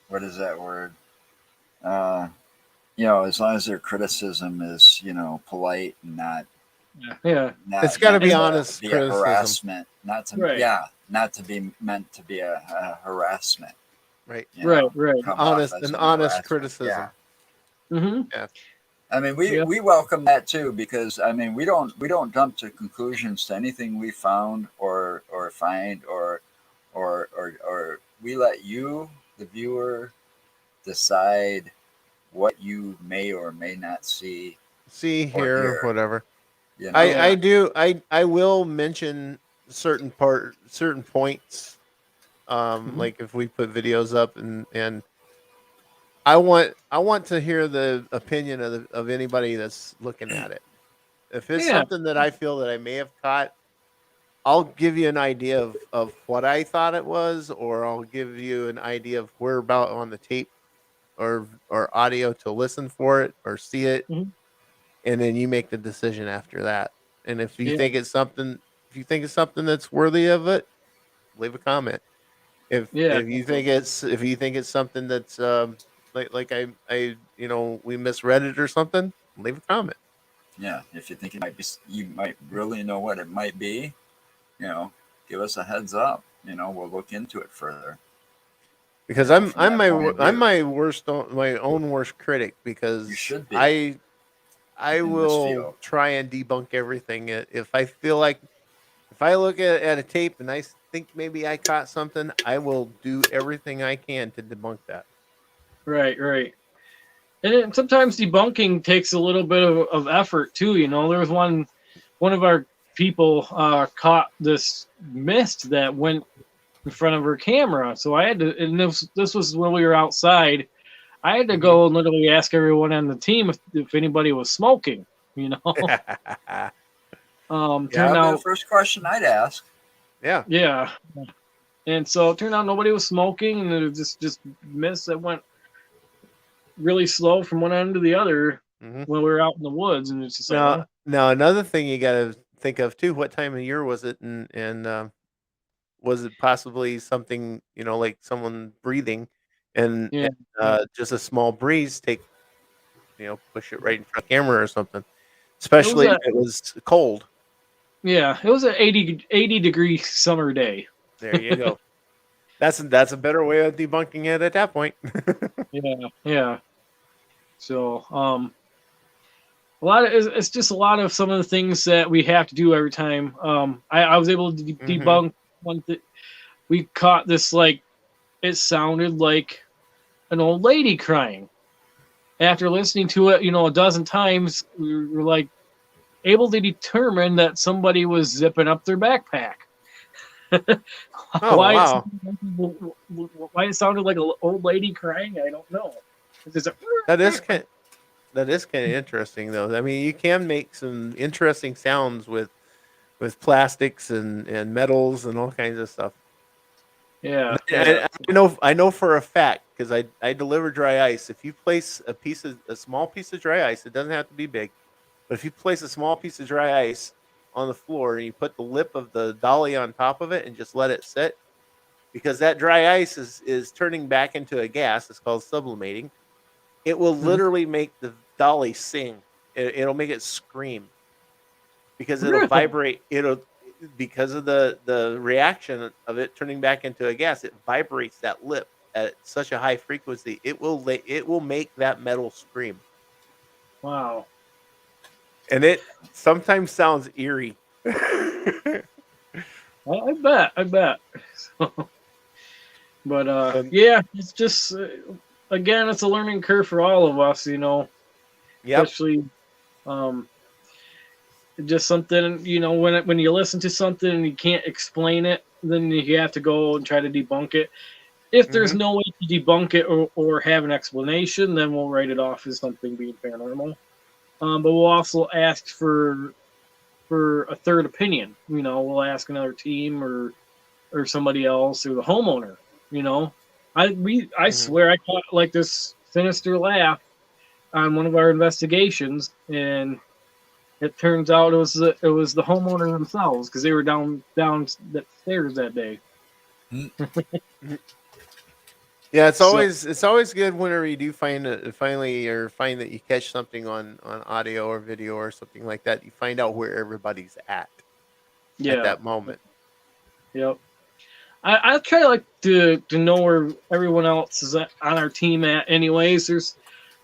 what is that word? Uh, as long as their criticism is polite and yeah, It's not got to meant be and to honest be a criticism, harassment, not to right, not to be meant to be a harassment. right? right. Come off Honest, as an an honest harassment. Yeah. criticism. Mm-hmm. Yeah. I mean, Yeah, we welcome that too, because I mean we don't jump to conclusions to anything we found or find or we let you, the viewer, decide what you may or may not see See or here, hear. whatever. You I know, yeah. I do I will mention certain points. Mm-hmm. Like if we put videos up and I want to hear the opinion of anybody that's looking at it. If it's Yeah. something that I feel that I may have caught, I'll give you an idea of what I thought it was, or I'll give you an idea of where about on the tape or audio to listen for it or see it, Mm-hmm. and then you make the decision after that. And Yeah. if you think it's something that's worthy of it, leave a comment. Yeah. If you think it's something that's like we misread it or something, leave a comment. yeah. If you think it might be, you might really know what it might be. You know, give us a heads up. We'll look into it further. Because From that point of I'm view, my own worst critic you because should be I in this will field. try and debunk everything. If I feel like if I look at a tape and think maybe I caught something, I will do everything I can to debunk that. Right. Right. And sometimes debunking takes a little bit of effort too. There was one of our people caught this mist that went in front of her camera. So I had to, and this was when we were outside. I had to Mhm. go and literally ask everyone on the team if anybody was smoking. You know, That turned Yep. would be the out, first question I'd ask. Yeah. yeah, and so it turned out nobody was smoking, and it was just mist that went really slow from one end to the other Hmm. when we were out in the woods, and it's just like, Now, oh, now another thing you got to think of too. What time of year was it, and was it possibly something like someone breathing, and yeah, yeah. just a small breeze push it right in front of the camera or something. It was Especially if a it was cold. it was an 80-degree summer day. There you go. That's a better way of debunking it at that point. Yeah, yeah. So, a lot of it's just a lot of some of the things that we have to do every time. I was able to Hmm. debunk one thing. We caught this like it sounded like an old lady crying. After listening to it, a dozen times, we were like able to determine that somebody was zipping up their backpack. Oh why it wow, sounded, why it sounded like an old lady crying, I don't know. It's just that is kind that is kind of interesting though. I mean, you can make some interesting sounds with plastics and metals and all kinds of stuff. And yeah, yeah. I know for a fact because I deliver dry ice. If you place a small piece of dry ice, it doesn't have to be big, but if you place a small piece of dry ice on the floor and you put the lip of the dolly on top of it and just let it sit, because that dry ice is turning back into a gas. It's called sublimating. It will Mhm. literally make the dolly sing. It'll make it scream because it'll Really? vibrate. It'll because of the reaction of it turning back into a gas. It vibrates that lip at such a high frequency. It will make that metal scream, Wow. and it sometimes sounds eerie. I bet. I bet. But And yeah, it's just again, it's a learning curve for all of us, yep. especially um, just something, when you listen to something and you can't explain it, then you have to go and try to debunk it. If there's Hmm. no way to debunk it or have an explanation, then we'll write it off as something being paranormal. But we'll also ask for a third opinion. We'll ask another team or somebody else or the homeowner. You know, I Hmm. swear I caught like this sinister laugh on one of our investigations, and it turns out it was the homeowner themselves because they were down the stairs that day. Yeah, So it's always good whenever you do finally or find that you catch something on audio or video or something like that. You find out where everybody's at yeah, that moment. yep. I try like to know where everyone else is on our team at. Anyways, there's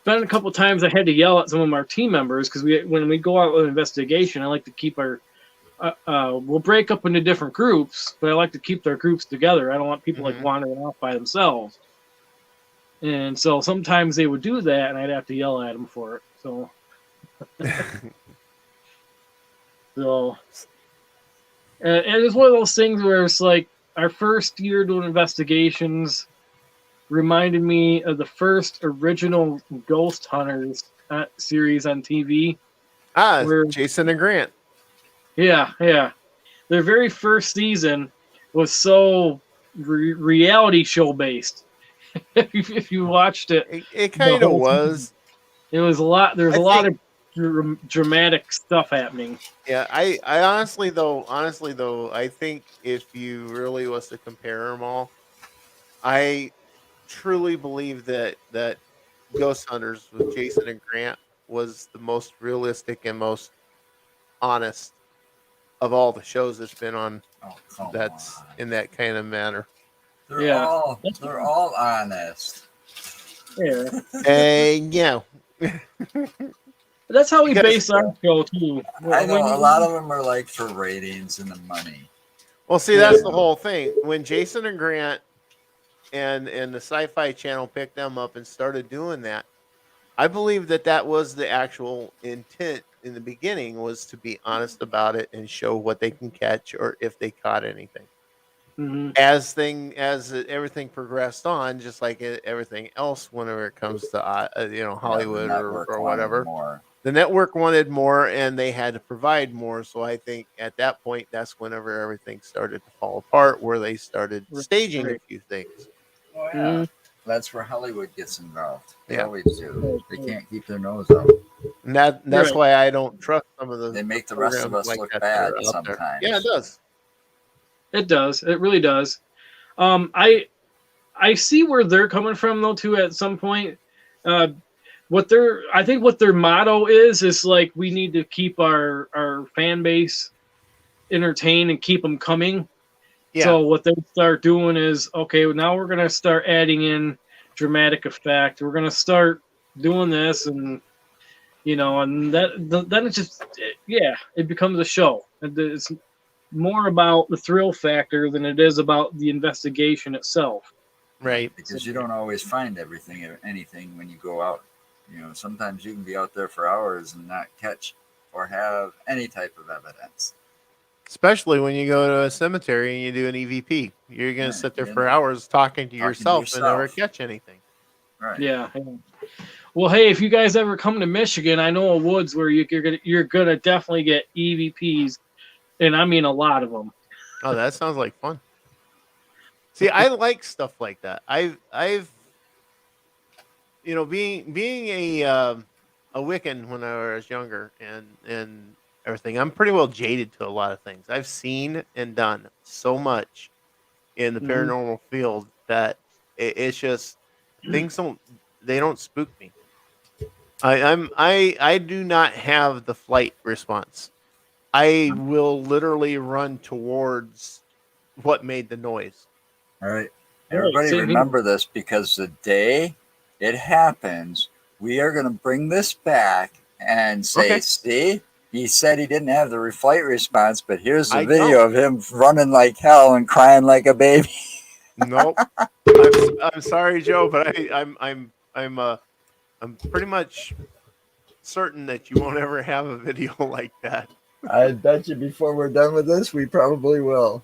been a couple times I had to yell at some of our team members because when we go out with an investigation, I like to keep our we'll break up into different groups, but I like to keep their groups together. I don't want people like wandering off by themselves. And so sometimes they would do that, and I'd have to yell at them for it. So, and it's one of those things where it's like our first year doing investigations reminded me of the first original Ghost Hunters series on TV. Where Jason and Grant. Yeah. Their very first season was so reality show based. if you watched it, it kind of was. It was a lot. There's a lot of dramatic stuff happening. Yeah, I honestly though, I think if you really was to compare them all, I truly believe that Ghost Hunters with Jason and Grant was the most realistic and most honest of all the shows that's been on. In that kind of manner. They're all honest. Yeah. Yeah. That's how we base our show too. I know a lot of them are like for ratings and the money. Well, see, that's the whole thing. When Jason and Grant and the Sci-Fi Channel picked them up and started doing that, I believe that was the actual intent in the beginning, was to be honest about it and show what they can catch or if they caught anything. Mm-hmm. As everything progressed on, just like everything else, whenever it comes to Hollywood or whatever, the network wanted more, and they had to provide more. So I think at that point, that's whenever everything started to fall apart, where they started staging a few things. Oh yeah, Mm-hmm. That's where Hollywood gets involved. They always do. They can't keep their nose out. And that's why I don't trust some of those. They make the rest of us look bad sometimes. Yeah, it does. It does. It really does. I see where they're coming from though too. At some point, I think what their motto is like, we need to keep our fan base entertained and keep them coming. Yeah. So what they start doing is, okay, now we're gonna start adding in dramatic effect. We're gonna start doing this, and and then it's just it becomes a show. It's more about the thrill factor than it is about the investigation itself. Right. Because you don't always find anything when you go out. Sometimes you can be out there for hours and not catch or have any type of evidence. Especially when you go to a cemetery and you do an EVP. You're going to sit there for hours talking to yourself and never catch anything. Right. Yeah. Well, hey, if you guys ever come to Michigan, I know a woods where you're gonna definitely get EVPs, and I mean a lot of them. Oh, that sounds like fun. See, I like stuff like that. I've being a Wiccan when I was younger and everything, I'm pretty well jaded to a lot of things. I've seen and done so much in the paranormal field that it's just things don't spook me. I do not have the flight response. I will literally run towards what made the noise. All right. Everybody remember this, because the day it happens, we are going to bring this back and say, see, he said he didn't have the flight response, but here's the video of him running like hell and crying like a baby. Nope. I'm sorry, Joe, but I'm pretty much certain that you won't ever have a video like that. I bet you before we're done with this, we probably will.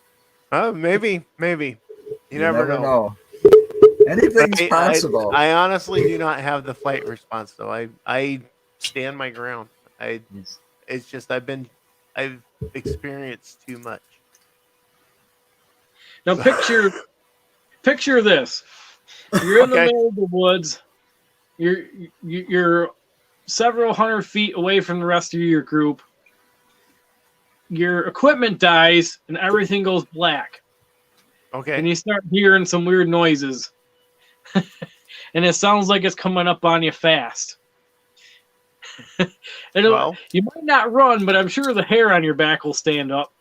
Maybe. You never know. Anything's possible. I honestly do not have the flight response, though. I stand my ground. It's just I've experienced too much. Now picture this. You're in the middle of the woods you're several hundred feet away from the rest of your group. Your equipment dies and everything goes black. Okay. And you start hearing some weird noises. And it sounds like it's coming up on you fast. Well, you might not run, but I'm sure the hair on your back will stand up.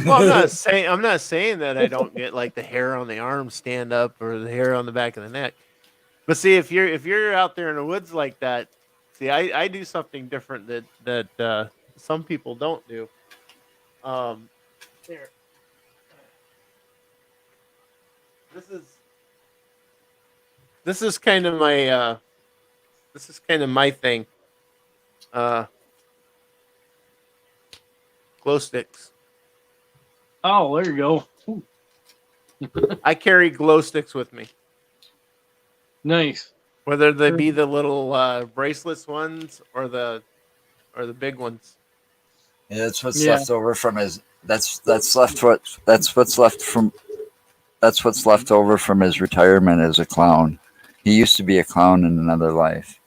well, I'm not saying that I don't get like the hair on the arm stand up or the hair on the back of the neck. But see, if you're out there in the woods like that, see, I do something different that some people don't do. Here, this is kind of my thing. Glow sticks. Oh, there you go. Ooh, I carry glow sticks with me, nice. whether they be the little bracelets ones or the big ones. Yeah, that's what's Yeah. left over from his. That's what's left over from his retirement as a clown. He used to be a clown in another life.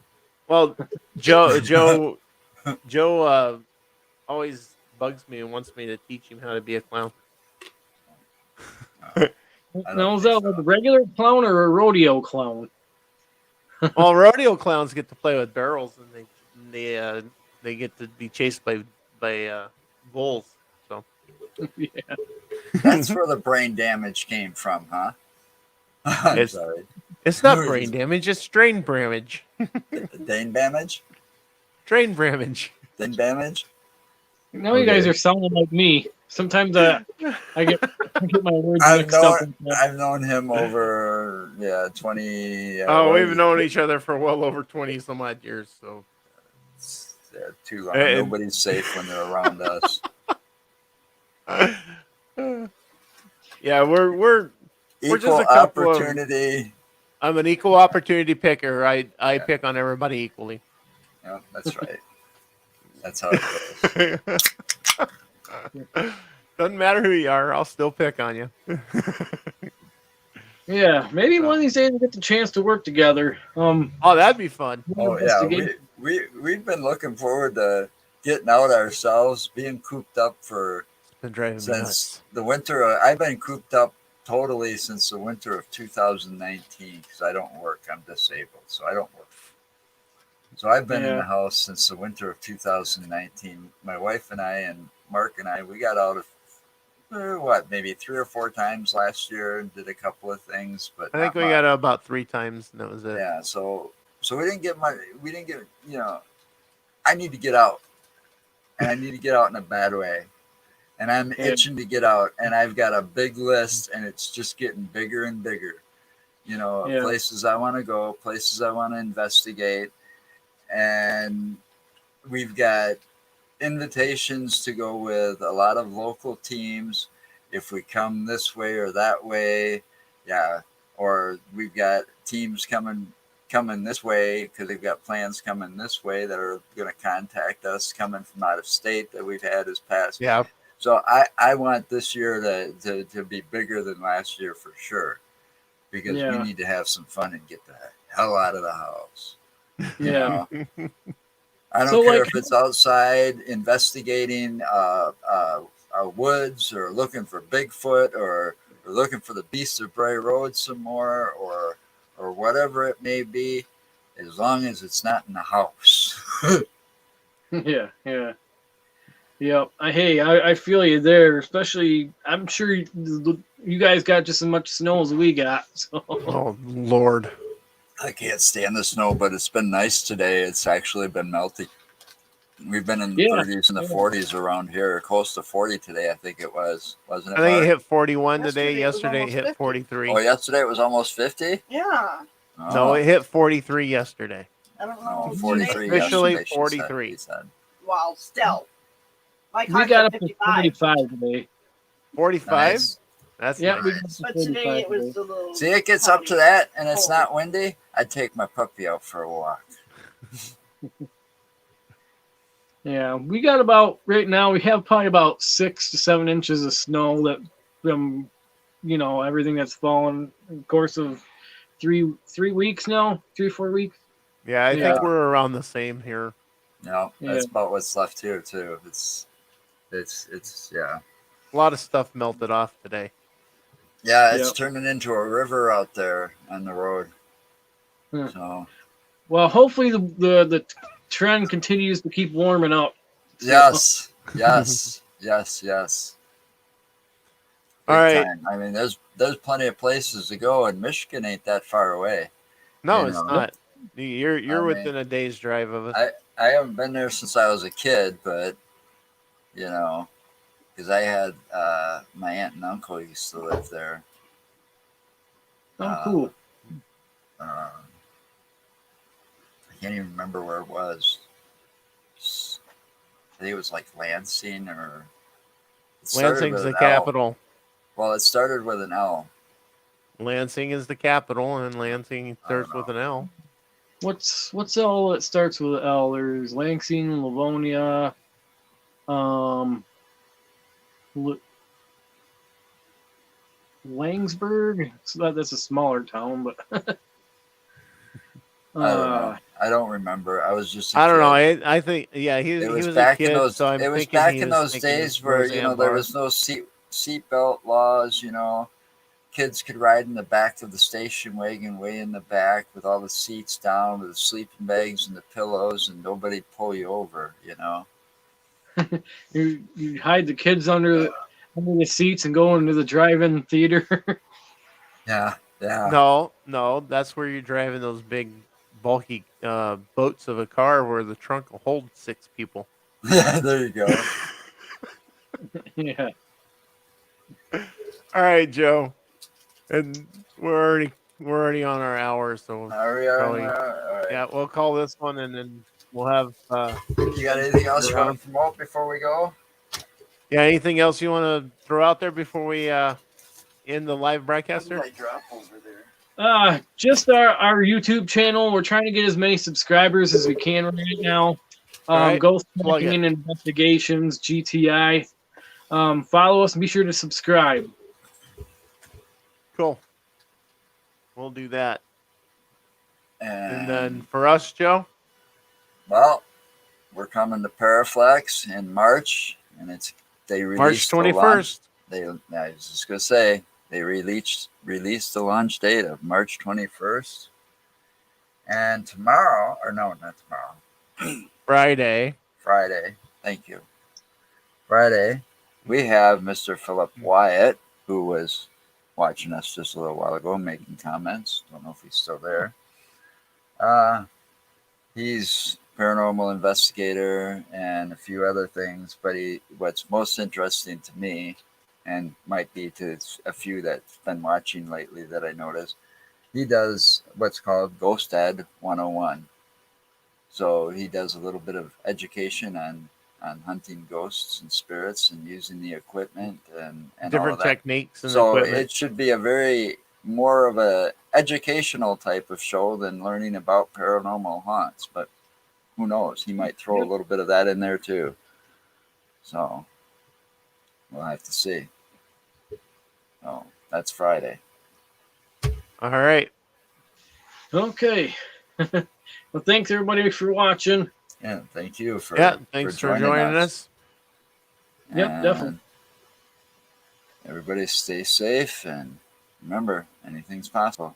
Well, Joe always bugs me and wants me to teach him how to be a clown. Now, is that like a regular clown or a rodeo clown? Well, rodeo clowns get to play with barrels, and they get to be chased by bulls. So Yeah. That's where the brain damage came from, huh? I'm It's- sorry. it's not brain damage; it's strain damage. Dane damage? Strain damage. Dane damage? Now you guys are sounding like me. Sometimes I get my words mixed up. I've known him over 20. We've known each other for well over 20 some odd years. So too long. Nobody's safe when they're around us. yeah, we're just Equal a couple of- opportunity. I'm an equal opportunity picker. I pick on everybody equally. Yeah, that's right. That's how it goes. Doesn't matter who you are, I'll still pick on you. Yeah, maybe one of these days we'll get the chance to work together. Oh, that'd be fun. Oh yeah, we've been looking forward to getting out ourselves, being cooped up for It's been driving me since nuts. the winter. I've been cooped up totally since the winter of 2019 because I don't work. I'm disabled, so I don't work. So I've been in the house since the winter of 2019. My wife and I and Mark and I, we got out of maybe 3 or 4 times last year and did a couple of things, but I think we got out about 3 times, and that was it. Yeah, so we didn't get much. We didn't get. I need to get out, and I need to get out in a bad way, and I'm itching to get out, and I've got a big list, and it's just getting bigger and bigger. Places I want to go, places I want to investigate, and we've got invitations to go with a lot of local teams. If we come this way or that way, or we've got teams coming this way because they've got plans coming this way that are going to contact us coming from out of state that we've had as past. Yeah. So I want this year to be bigger than last year for sure, because we need to have some fun and get the hell out of the house. Yeah. I don't care if it's outside investigating woods or looking for Bigfoot or looking for the Beasts of Bray Road some more or whatever it may be, as long as it's not in the house. Yeah. I feel you there. Especially, I'm sure you guys got just as much snow as we got. So. Oh Lord. I can't stand the snow, but it's been nice today. It's actually been melting. We've been in the 30s and the 40s around here, close to 40 today, I think it was. Wasn't it? I think Mark? it hit 41 today. Yesterday it hit 50. 43. Oh, yesterday it was almost 50? Yeah. Oh. No, it hit 43 yesterday. I don't know. No, 43 Officially yesterday, 43. he said. Well, still. My We car's got at up to 55. 45 today. 45? Nice. That's Yeah, nice. we got up to But today 45 it was today. a little. See, it gets up to that and it's not windy. I'd take my puppy out for a walk. Yeah, we got about right now. We have probably about 6 to 7 inches of snow that from everything that's fallen in the course of 3 weeks now, 3 4 weeks. Yeah, I think Yeah. we're around the same here. No, Yeah. that's about what's left here too. It's yeah. A lot of stuff melted off today. Yeah, it's Yep. turning into a river out there on the road. Hmm. So Well, hopefully the trend continues to keep warming up. So, yes, yes, yes, yes. All Big right. time. I mean, there's plenty of places to go, and Michigan ain't that far away. No, You it's know, not. You're I mean, within a day's drive of us. I haven't been there since I was a kid, but you know, because I had my aunt and uncle used to live there. oh, Uh, cool. I can't even remember where it was. I think it was like Lansing, or it started Lansing's with the an L. capital. Well, it started with an L. Lansing is the capital, and Lansing I don't starts with know. an L. What's all that starts with L? There's Lansing, Livonia, um, Langsburg. So that's a smaller town, but I don't know. uh, I don't remember. I was just a I don't know. kid. I think yeah, It he was was a back in kid, those. so I'm It was thinking back he in was those thinking of days where Roseanne there Barr. was no seatbelt laws. Kids could ride in the back of the station wagon, way in the back, with all the seats down, with the sleeping bags and the pillows, and nobody pull you over. you hide the kids under the seats and go into the drive-in theater. Yeah, yeah, No, that's where you're driving those big, bulky boats of a car where the trunk will hold 6 people. yeah. There you go. Yeah. All right, Joe, and we're already on our hour, so Are we all probably right. yeah, we'll call this one, and then we'll have You got some anything people else you want around. to promote before we go? Yeah, anything else you want to throw out there before we end the live broadcast here? Drop over there. Just our YouTube channel. We're trying to get as many subscribers as we can right now. All right, Ghost plug it. Tracking and Investigations, GTI. Follow us and be sure to subscribe. Cool. We'll do that. And then And for us, Joe, well, we're coming to Paraflex in March, and they March released the launch. 21st. I was just gonna say they released the launch date of March 21st, and tomorrow, or no, not tomorrow, Friday. Friday. Thank you. Friday, we have Mr. Philip Wyatt, who was watching us just a little while ago, making comments. Don't know if he's still there. He's paranormal investigator and a few other things, but what's most interesting to me, and might be to a few that's been watching lately that I noticed, he does what's called Ghost Ed 101. So he does a little bit of education on hunting ghosts and spirits and using the equipment and all of Different that. techniques and So equipment. it should be a very more of a educational type of show than learning about paranormal haunts, but who knows? He might throw a little bit of that in there too. So we'll have to see. Oh, that's Friday. All right. Okay. Well, thanks everybody for watching. Yeah, thank you for Thanks for joining us. Yep, definitely. Everybody stay safe, and remember, anything's possible.